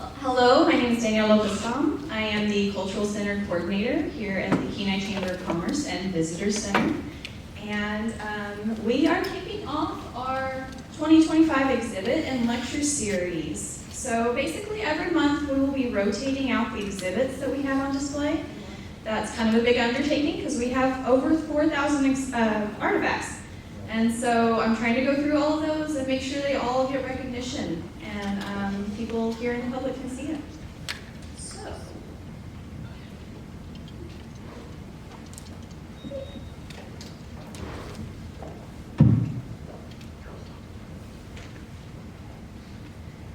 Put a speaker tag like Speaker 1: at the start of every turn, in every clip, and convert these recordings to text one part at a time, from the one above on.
Speaker 1: Hello, my name is Danielle Lopez-Stamm. I am the Cultural Center Coordinator here at the Kenai Chamber of Commerce and Visitors Center. And we are kicking off our 2025 exhibit and lecture series. So basically every month we will be rotating out the exhibits that we have on display. That's kind of a big undertaking because we have over 4,000 artifacts. And so I'm trying to go through all of those and make sure they all get recognition and people here in the public can see it.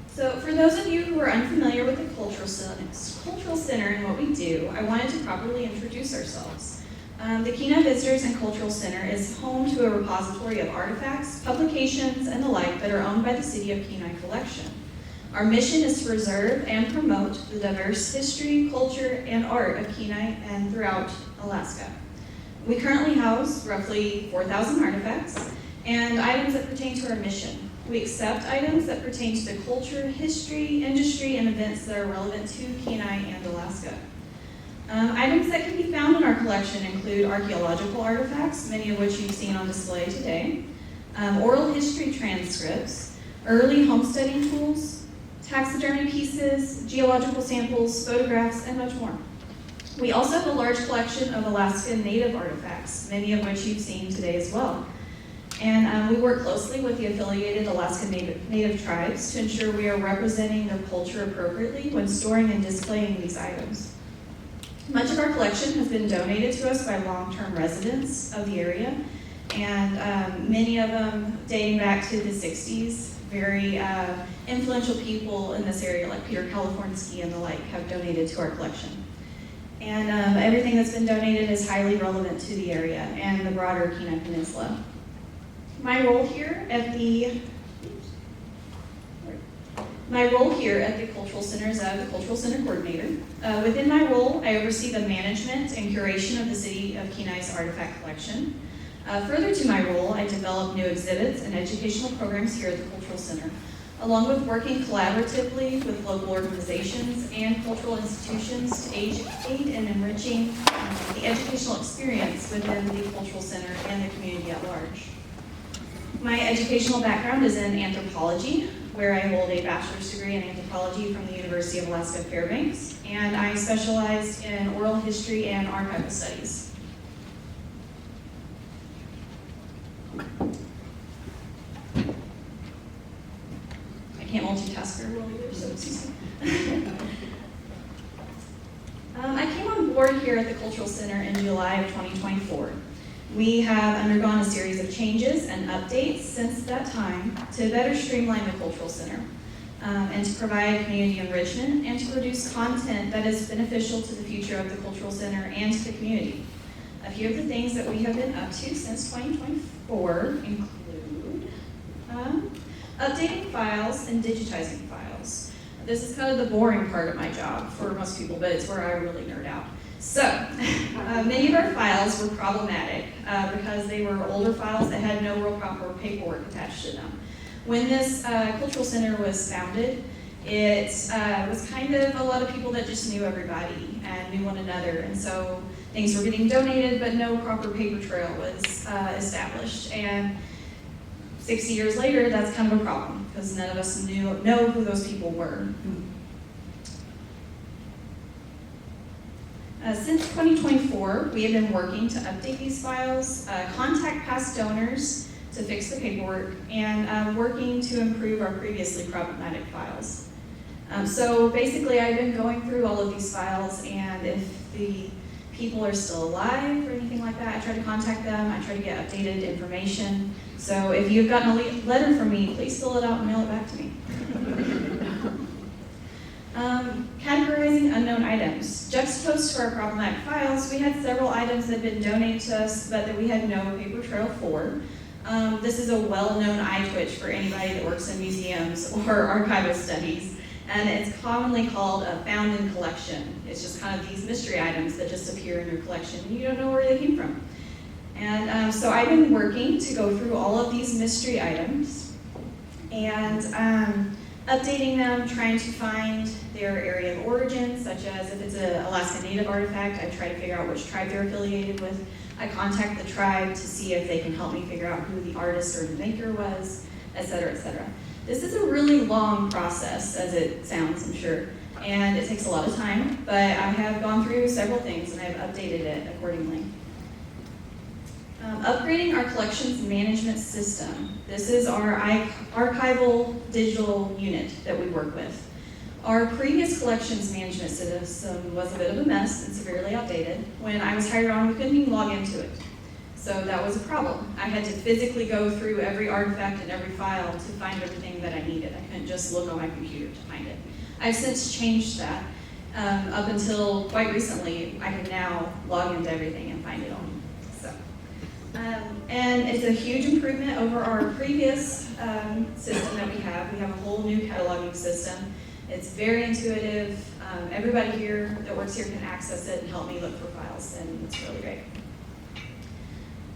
Speaker 1: So for those of you who are unfamiliar with the Cultural Center and what we do, I wanted to properly introduce ourselves. The Kenai Visitors and Cultural Center is home to a repository of artifacts, publications, and the like that are owned by the City of Kenai Collection. Our mission is to preserve and promote the diverse history, culture, and art of Kenai and throughout Alaska. We currently house roughly 4,000 artifacts and items that pertain to our mission. We accept items that pertain to the culture, history, industry, and events that are relevant to Kenai and Alaska. Items that can be found in our collection include archaeological artifacts, many of which you've seen on display today, oral history transcripts, early homesteading tools, taxidermy pieces, geological samples, photographs, and much more. We also have a large collection of Alaskan Native artifacts, many of which you've seen today as well. And we work closely with the affiliated Alaskan Native tribes to ensure we are representing their culture appropriately when storing and displaying these items. Much of our collection has been donated to us by long-term residents of the area, and many of them dating back to the 60s. Very influential people in this area, like Peter Kalifornsky and the like, have donated to our collection. And everything that's been donated is highly relevant to the area and the broader Kenai Peninsula. My role here at the Cultural Center is the Cultural Center Coordinator. Within my role, I oversee the management and curation of the City of Kenai's artifact collection. Further to my role, I develop new exhibits and educational programs here at the Cultural Center, along with working collaboratively with local organizations and cultural institutions to aid in enriching the educational experience within the Cultural Center and the community at large. My educational background is in anthropology, where I hold a bachelor's degree in anthropology from the University of Alaska Fairbanks, and I specialized in oral history and archival studies. I can't multitask very well either, so excuse me. I came on board here at the Cultural Center in July of 2024. We have undergone a series of changes and updates since that time to better streamline the Cultural Center and to provide community enrichment and to produce content that is beneficial to the future of the Cultural Center and to the community. A few of the things that we have been up to since 2024 include updating files and digitizing files. This is kind of the boring part of my job for most people, but it's where I really nerd out. So, many of our files were problematic because they were older files that had no real proper paperwork attached to them. When this Cultural Center was founded, it was kind of a lot of people that just knew everybody and knew one another, and so things were getting donated, but no proper paper trail was established. And 60 years later, that's kind of a problem because none of us know who those people were. Since 2024, we have been working to update these files, contact past donors to fix the paperwork, and working to improve our previously problematic files. So basically, I've been going through all of these files, and if the people are still alive or anything like that, I try to contact them, I try to get updated information. So if you've gotten a letter from me, please fill it out and mail it back to me. Categorizing unknown items. Juxtaposed to our problematic files, we had several items that had been donated to us, but that we had no paper trail for. This is a well-known eye twitch for anybody that works in museums or archival studies, and it's commonly called a found in collection. It's just kind of these mystery items that just appear in your collection, and you don't know where they came from. And so I've been working to go through all of these mystery items and updating them, trying to find their area of origin, such as if it's an Alaska Native artifact, I try to figure out which tribe they're affiliated with. I contact the tribe to see if they can help me figure out who the artist or the maker was, et cetera, et cetera. This is a really long process, as it sounds, I'm sure, and it takes a lot of time, but I have gone through several things and I've updated it accordingly. Upgrading our collections management system. This is our archival digital unit that we work with. Our previous collections management system was a bit of a mess and severely outdated. When I was hired on, we couldn't even log into it. So that was a problem. I had to physically go through every artifact and every file to find everything that I needed. I couldn't just look on my computer to find it. I've since changed that. Up until quite recently, I can now log into everything and find it all. And it's a huge improvement over our previous system that we have. We have a whole new cataloging system. It's very intuitive. Everybody here that works here can access it and help me look for files, and it's really great.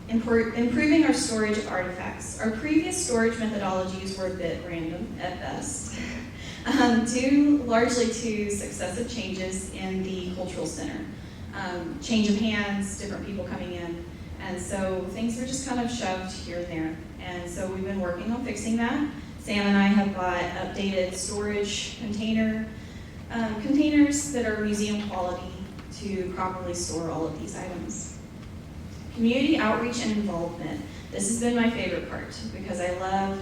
Speaker 1: Improving our storage of artifacts. Our previous storage methodologies were a bit random at best, due largely to successive changes in the cultural center. Change of hands, different people coming in. And so things were just kind of shoved here and there. And so we've been working on fixing that. Sam and I have bought updated storage containers that are museum quality to properly store all of these items. Community outreach and involvement. This has been my favorite part because I love,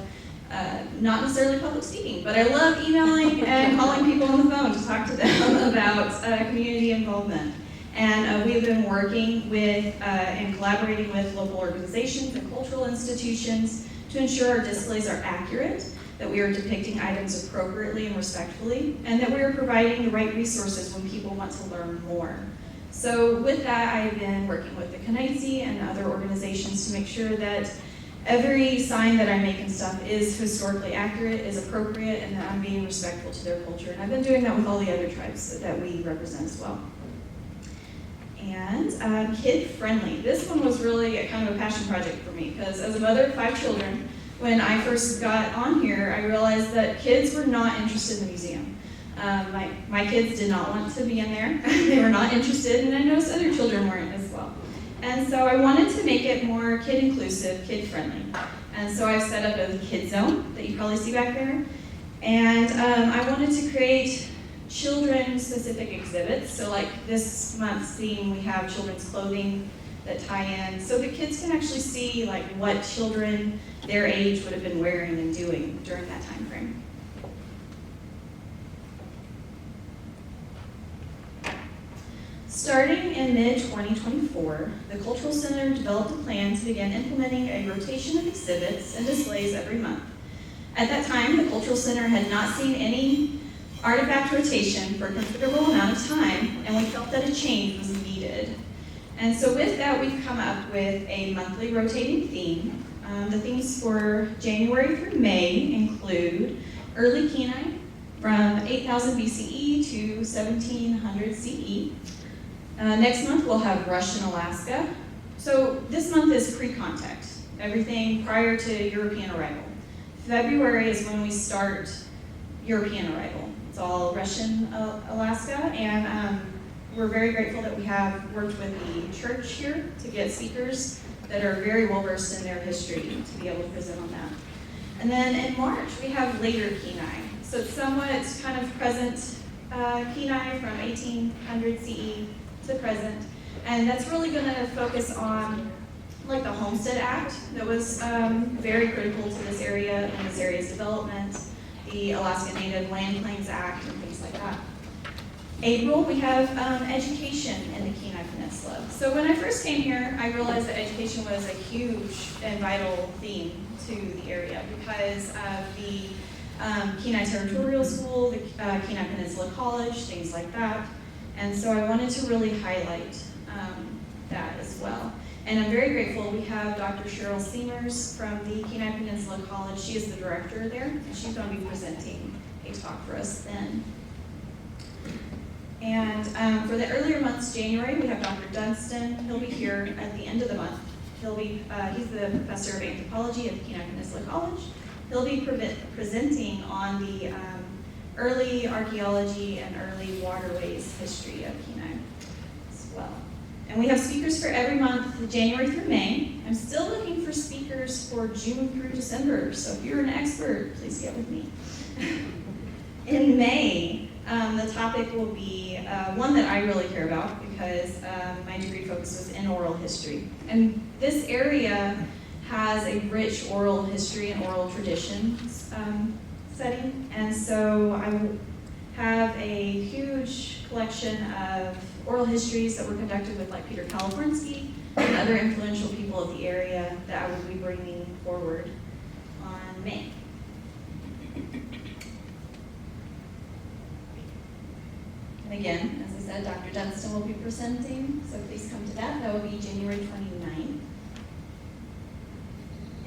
Speaker 1: not necessarily public speaking, but I love emailing and calling people on the phone to talk to them about community involvement. And we've been working with and collaborating with local organizations and cultural institutions to ensure our displays are accurate, that we are depicting items appropriately and respectfully, and that we are providing the right resources when people want to learn more. So with that, I've been working with the Kenai and other organizations to make sure that every sign that I make and stuff is historically accurate, is appropriate, and that I'm being respectful to their culture. And I've been doing that with all the other tribes that we represent as well. And kid-friendly. This one was really a kind of a passion project for me because as a mother of 5 children, when I first got on here, I realized that kids were not interested in the museum. My kids did not want to be in there. They were not interested, and I noticed other children weren't as well. And so I wanted to make it more kid-inclusive, kid-friendly. And so I've set up a kid zone that you probably see back there. And I wanted to create children-specific exhibits. So like this month's theme, we have children's clothing that tie in. So the kids can actually see like what children their age would have been wearing and doing during that time frame. Starting in mid-2024, the Cultural Center developed a plan to begin implementing a rotation of exhibits and displays every month. At that time, the Cultural Center had not seen any artifact rotation for a considerable amount of time, and we felt that a change was needed. And so with that, we've come up with a monthly rotating theme. The themes for January through May include early Kenai from 8000 BCE to 1700 CE. Next month, we'll have Russian Alaska. So this month is pre-contact, everything prior to European arrival. February is when we start European arrival. It's all Russian Alaska, and we're very grateful that we have worked with the church here to get speakers that are very well versed in their history to be able to present on that. And then in March, we have later Kenai. So it's somewhat kind of present Kenai from 1800 CE to present. And that's really going to focus on like the Homestead Act that was very critical to this area and this area's development, the Alaska Native Land Claims Act, and things like that. April, we have education in the Kenai Peninsula. So when I first came here, I realized that education was a huge and vital theme to the area because of the Kenai Territorial School, the Kenai Peninsula College, things like that. And so I wanted to really highlight that as well. And I'm very grateful we have Dr. Cheryl Seamers from the Kenai Peninsula College. She is the director there, and she's going to be presenting a talk for us then. And for the earlier months, January, we have Dr. Dunstan. He'll be here at the end of the month. He's the professor of anthropology at the Kenai Peninsula College. He'll be presenting on the early archaeology and early waterways history of Kenai as well. And we have speakers for every month, January through May. I'm still looking for speakers for June through December, so if you're an expert, please get with me. In May, the topic will be one that I really care about because my degree focus was in oral history. And this area has a rich oral history and oral traditions setting. And so I will have a huge collection of oral histories that were conducted with like Peter Kalafrinsky and other influential people of the area that I will be bringing forward on May. And again, as I said, Dr. Dunstan will be presenting, so please come to that. That will be January 29th.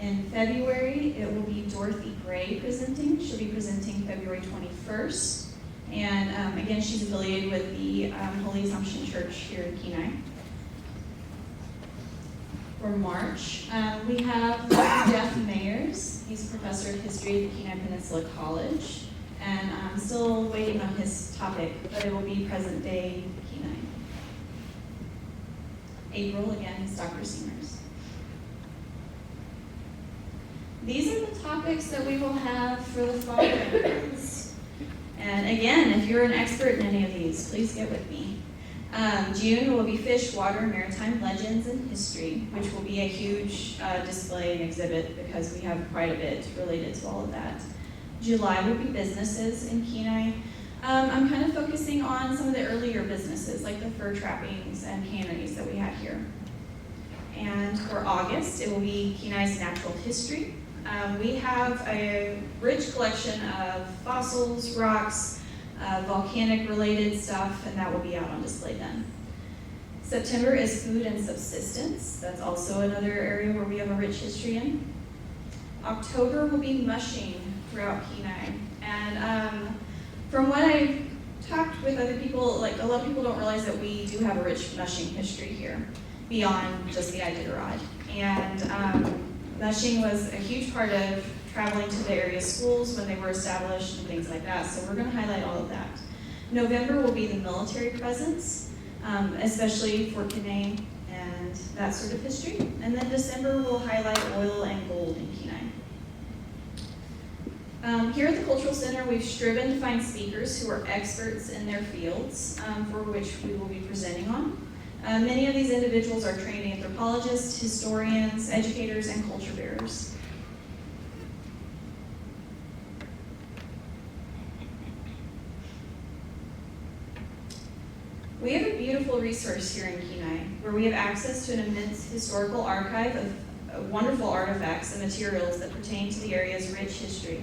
Speaker 1: In February, it will be Dorothy Gray presenting. She'll be presenting February 21st. And again, she's affiliated with the Holy Assumption Church here in Kenai. For March, we have Dr. Jeff Mayers. He's a professor of history at the Kenai Peninsula College. And I'm still waiting on his topic, but it will be present day Kenai. April, again, is Dr. Seamers. These are the topics that we will have for the following months. And again, if you're an expert in any of these, please get with me. June will be Fish, Water, Maritime Legends and History, which will be a huge display and exhibit because we have quite a bit related to all of that. July will be businesses in Kenai. I'm kind of focusing on some of the earlier businesses, like the fur trappings and canneries that we had here. And for August, it will be Kenai's natural history. We have a rich collection of fossils, rocks, volcanic related stuff, and that will be out on display then. September is food and subsistence. That's also another area where we have a rich history in. October will be mushing throughout Kenai. And from what I've talked with other people, like a lot of people don't realize that we do have a rich mushing history here beyond just the Iditarod. And mushing was a huge part of traveling to the area schools when they were established and things like that. So we're going to highlight all of that. November will be the military presence, especially Fort Kenai and that sort of history. And then December will highlight oil and gold in Kenai. Here at the Cultural Center, we've striven to find speakers who are experts in their fields for which we will be presenting on. Many of these individuals are trained anthropologists, historians, educators, and culture bearers. We have a beautiful resource here in Kenai where we have access to an immense historical archive of wonderful artifacts and materials that pertain to the area's rich history.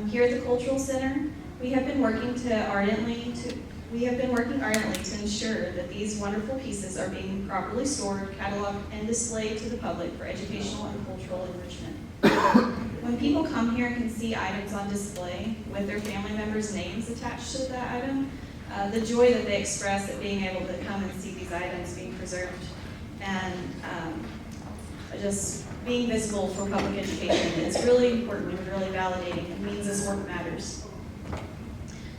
Speaker 1: Here at the Cultural Center, we have been working ardently to ensure that these wonderful pieces are being properly stored, cataloged, and displayed to the public for educational and cultural enrichment. When people come here and can see items on display with their family members' names attached to that item, the joy that they express at being able to come and see these items being preserved and just being visible for public education is really important and really validating. It means this work matters.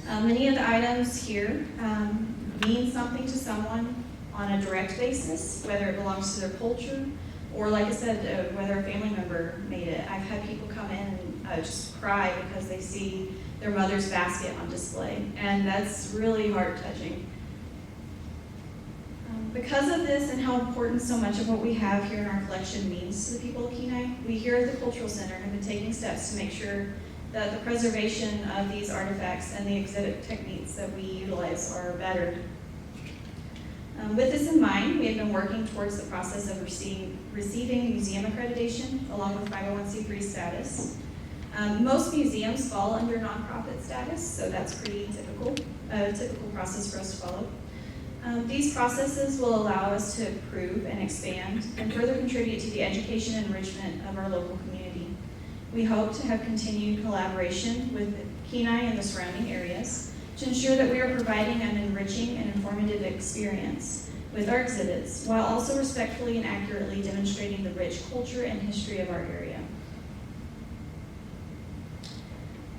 Speaker 1: Many of the items here mean something to someone on a direct basis, whether it belongs to their culture or, like I said, whether a family member made it. I've had people come in and just cry because they see their mother's basket on display, and that's really heart-touching. Because of this and how important so much of what we have here in our collection means to the people of Kenai, we here at the Cultural Center have been taking steps to make sure that the preservation of these artifacts and the exhibit techniques that we utilize are bettered. With this in mind, we have been working towards the process of receiving museum accreditation along with 501c3 status. Most museums fall under nonprofit status, so that's pretty typical process for us to follow. These processes will allow us to improve and expand and further contribute to the education and enrichment of our local community. We hope to have continued collaboration with Kenai and the surrounding areas to ensure that we are providing an enriching and informative experience with our exhibits, while also respectfully and accurately demonstrating the rich culture and history of our area.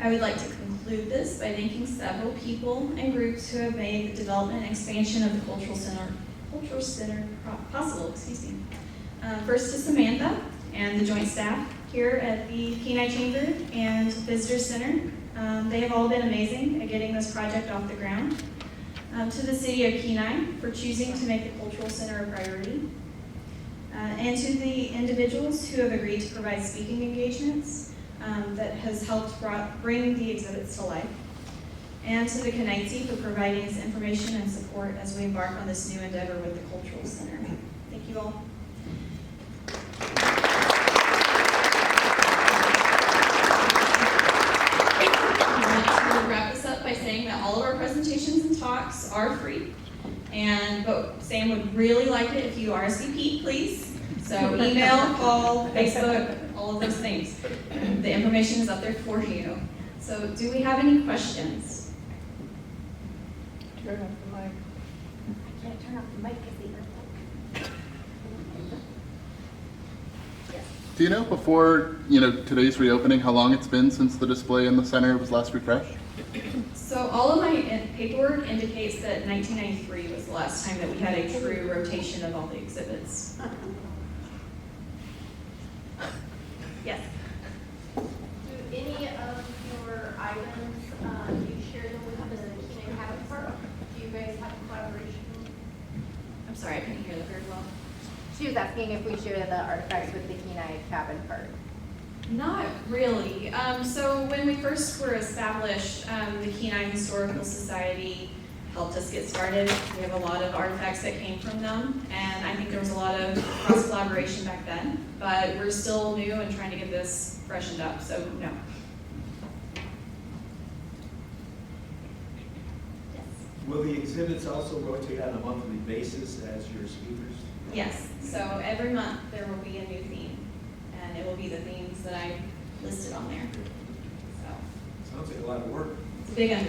Speaker 1: I would like to conclude this by thanking several people and groups who have made the development and expansion of the Cultural Center possible. Excuse me. First to Samantha and the joint staff here at the Kenai Chamber and Visitors Center. They have all been amazing at getting this project off the ground. To the City of Kenai for choosing to make the Cultural Center a priority. And to the individuals who have agreed to provide speaking engagements that has helped bring the exhibits to life. And to the Kenai for providing us information and support as we embark on this new endeavor with the Cultural Center. Thank you all. I want to wrap this up by saying that all of our presentations and talks are free. But Sam would really like it if you RSVP, please. So email, call, Facebook, all of those things. The information is up there for you. So do we have any questions?
Speaker 2: Turn off the mic.
Speaker 3: I can't turn off the mic because the Yes.
Speaker 4: Do you know before today's reopening how long it's been since the display in the center was last refreshed?
Speaker 1: So all of my paperwork indicates that 1993 was the last time that we had a true rotation of all the exhibits. Yes.
Speaker 3: Do any of your items, you share them with the Kenai Cabin Park? Do you guys have a collaboration?
Speaker 1: I'm sorry, I couldn't hear that very well.
Speaker 5: She was asking if we share the artifacts with the Kenai Cabin Park.
Speaker 1: Not really. So when we first were established, the Kenai Historical Society helped us get started. We have a lot of artifacts that came from them, and I think there was a lot of cross-collaboration back then, but we're still new and trying to get this freshened up, so no.
Speaker 3: Yes.
Speaker 6: Will the exhibits also rotate on a monthly basis as your speakers?
Speaker 1: Yes, so every month there will be a new theme, and it will be the themes that I listed on there. So
Speaker 6: Sounds like a lot of work.
Speaker 1: it's a big undertaking.